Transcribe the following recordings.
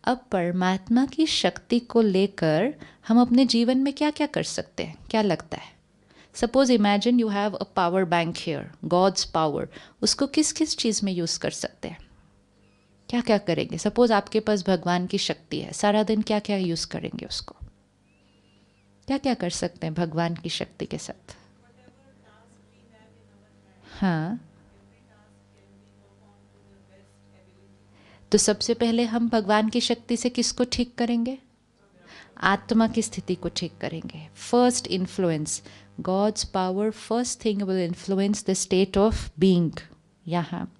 अब परमात्मा की शक्ति को लेकर हम अपने जीवन में क्या क्या कर सकते हैं, क्या लगता है? Suppose imagine you have a power bank here, God's power, उसको किस किस चीज़ में यूज़ कर सकते हैं, क्या क्या करेंगे? सपोज आपके पास भगवान की शक्ति है, सारा दिन क्या क्या यूज़ करेंगे उसको, क्या क्या कर सकते हैं भगवान की शक्ति के साथ? हाँ, तो सबसे पहले हम भगवान की शक्ति से किसको ठीक करेंगे? आत्मा की स्थिति को ठीक करेंगे. First influence, God's power first thing will influence the state of being. यहाँ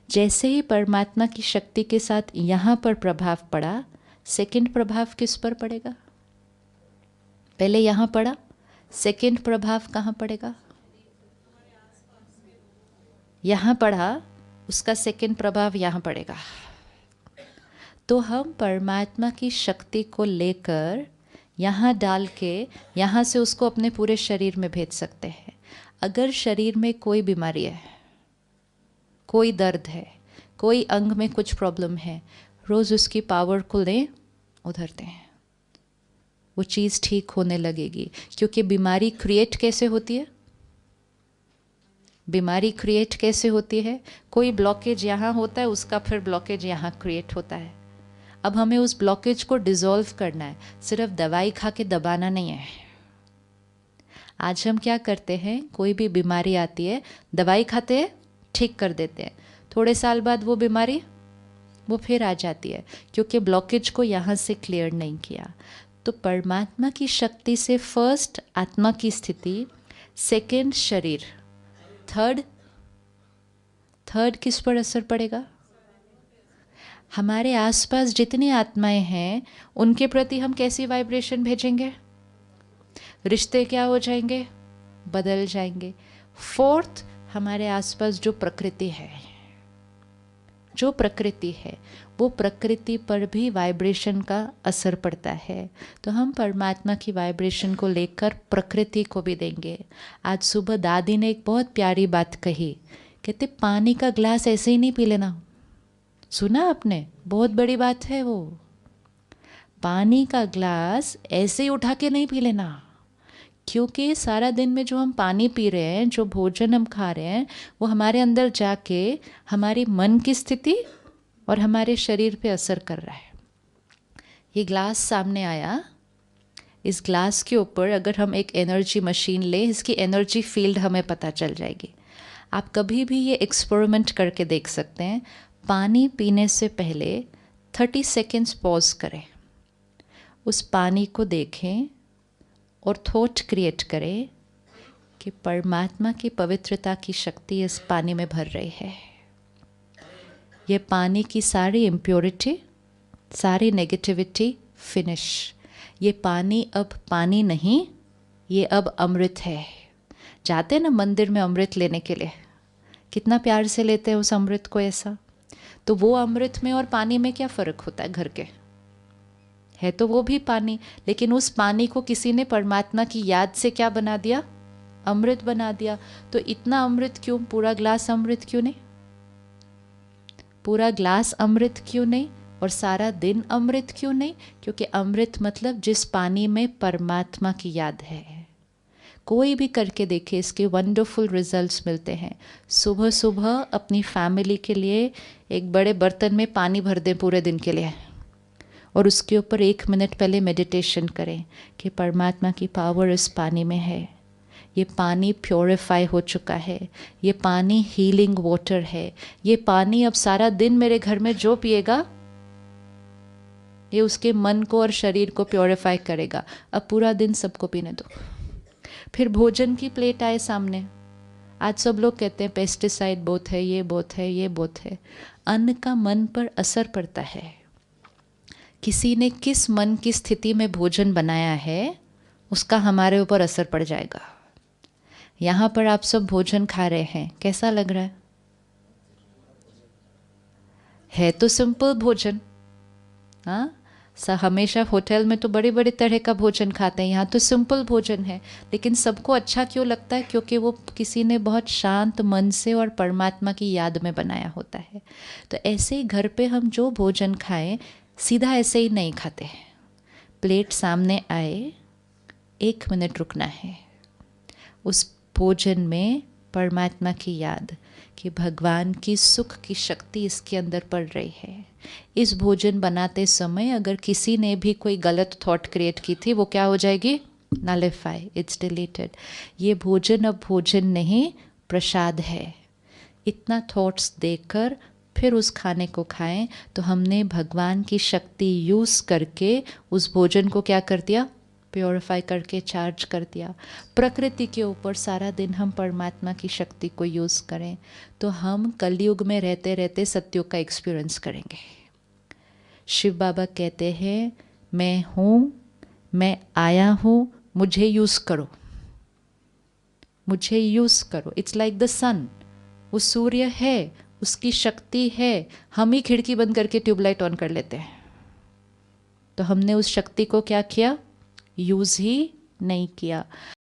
जैसे ही परमात्मा की शक्ति के साथ यहाँ पर प्रभाव पड़ा, सेकंड प्रभाव किस पर पड़ेगा? पहले यहाँ पड़ा, सेकंड प्रभाव कहाँ पड़ेगा? यहाँ पड़ा, उसका सेकंड प्रभाव यहाँ पड़ेगा. तो हम परमात्मा की शक्ति को लेकर यहाँ डाल के यहाँ से उसको अपने पूरे शरीर में भेज सकते हैं. अगर शरीर में कोई बीमारी है, कोई दर्द है, कोई अंग में कुछ प्रॉब्लम है, रोज़ उसकी पावर को लें, उधरते हैं, वो चीज़ ठीक होने लगेगी. क्योंकि बीमारी क्रिएट कैसे होती है? बीमारी क्रिएट कैसे होती है? कोई ब्लॉकेज यहाँ होता है, उसका फिर ब्लॉकेज यहाँ क्रिएट होता है. अब हमें उस ब्लॉकेज को डिसॉल्व करना है, सिर्फ दवाई खा के दबाना नहीं है. आज हम क्या करते हैं, कोई भी बीमारी आती है, दवाई खाते हैं, ठीक कर देते हैं, थोड़े साल बाद वो बीमारी वो फिर आ जाती है, क्योंकि ब्लॉकेज को यहाँ से क्लियर नहीं किया. तो परमात्मा की शक्ति से फर्स्ट आत्मा की स्थिति, सेकंड शरीर, थर्ड किस पर असर पड़ेगा? हमारे आसपास जितनी आत्माएं हैं उनके प्रति हम कैसी वाइब्रेशन भेजेंगे? रिश्ते क्या हो जाएंगे? बदल जाएंगे. फोर्थ, हमारे आसपास जो प्रकृति है, वो प्रकृति पर भी वाइब्रेशन का असर पड़ता है. तो हम परमात्मा की वाइब्रेशन को लेकर प्रकृति को भी देंगे. आज सुबह दादी ने एक बहुत प्यारी बात कही, कहते पानी का ग्लास ऐसे ही नहीं पी लेना. सुना आपने? बहुत बड़ी बात है वो. पानी का ग्लास ऐसे ही उठा के नहीं पी लेना, क्योंकि सारा दिन में जो हम पानी पी रहे हैं, जो भोजन हम खा रहे हैं, वो हमारे अंदर जाके हमारी मन की स्थिति और हमारे शरीर पे असर कर रहा है. ये ग्लास सामने आया, इस ग्लास के ऊपर अगर हम एक एनर्जी मशीन लें, इसकी एनर्जी फील्ड हमें पता चल जाएगी. आप कभी भी ये एक्सपेरिमेंट करके देख सकते हैं. पानी पीने से पहले 30 सेकेंड्स पॉज करें, उस पानी को देखें और थॉट क्रिएट करें कि परमात्मा की पवित्रता की शक्ति इस पानी में भर रही है. ये पानी की सारी इम्प्योरिटी, सारी नेगेटिविटी फिनिश. ये पानी अब पानी नहीं, ये अब अमृत है. जाते हैं ना मंदिर में अमृत लेने के लिए, कितना प्यार से लेते हैं उस अमृत को ऐसा. तो वो अमृत में और पानी में क्या फ़र्क होता है? घर के है तो वो भी पानी, लेकिन उस पानी को किसी ने परमात्मा की याद से क्या बना दिया? अमृत बना दिया. तो इतना अमृत क्यों? पूरा ग्लास अमृत क्यों नहीं? पूरा ग्लास अमृत क्यों नहीं? और सारा दिन अमृत क्यों नहीं? क्योंकि अमृत मतलब जिस पानी में परमात्मा की याद है. कोई भी करके देखे, इसके वंडरफुल रिजल्ट्स मिलते हैं. सुबह सुबह अपनी फैमिली के लिए एक बड़े बर्तन में पानी भर दें पूरे दिन के लिए, और उसके ऊपर 1 मिनट पहले मेडिटेशन करें कि परमात्मा की पावर इस पानी में है. ये पानी प्योरीफाई हो चुका है, ये पानी हीलिंग वाटर है. ये पानी अब सारा दिन मेरे घर में जो पिएगा, ये उसके मन को और शरीर को प्योरीफाई करेगा. अब पूरा दिन सबको पीने दो. फिर भोजन की प्लेट आए सामने. आज सब लोग कहते हैं पेस्टिसाइड बहुत है, ये बहुत है, ये बहुत है. अन्न का मन पर असर पड़ता है. किसी ने किस मन की स्थिति में भोजन बनाया है, उसका हमारे ऊपर असर पड़ जाएगा. यहाँ पर आप सब भोजन खा रहे हैं, कैसा लग रहा है तो सिंपल भोजन. हाँ, हमेशा होटल में तो बड़े बड़े तरह का भोजन खाते हैं, यहाँ तो सिंपल भोजन है. लेकिन सबको अच्छा क्यों लगता है? क्योंकि वो किसी ने बहुत शांत मन से और परमात्मा की याद में बनाया होता है. तो ऐसे ही घर पे हम जो भोजन खाएं, सीधा ऐसे ही नहीं खाते हैं। प्लेट सामने आए, 1 मिनट रुकना है। उस भोजन में परमात्मा की याद कि भगवान की सुख की शक्ति इसके अंदर पड़ रही है। इस भोजन बनाते समय अगर किसी ने भी कोई गलत थॉट क्रिएट की थी, वो क्या हो जाएगी? Nullify, it's deleted. ये भोजन अब भोजन नहीं, प्रसाद है। इतना थॉट्स देकर फिर उस खाने को खाएं तो हमने भगवान की शक्ति यूज़ करके उस भोजन को क्या कर दिया? प्योरीफाई करके चार्ज कर दिया। प्रकृति के ऊपर सारा दिन हम परमात्मा की शक्ति को यूज़ करें तो हम कलयुग में रहते रहते सत्युग का एक्सपीरियंस करेंगे। शिव बाबा कहते हैं, मैं हूँ, मैं आया हूँ, मुझे यूज़ करो, मुझे यूज़ करो। इट्स लाइक द सन, वो सूर्य है, उसकी शक्ति है। हम ही खिड़की बंद करके ट्यूबलाइट ऑन कर लेते हैं, तो हमने उस शक्ति को क्या किया? यूज़ ही नहीं किया।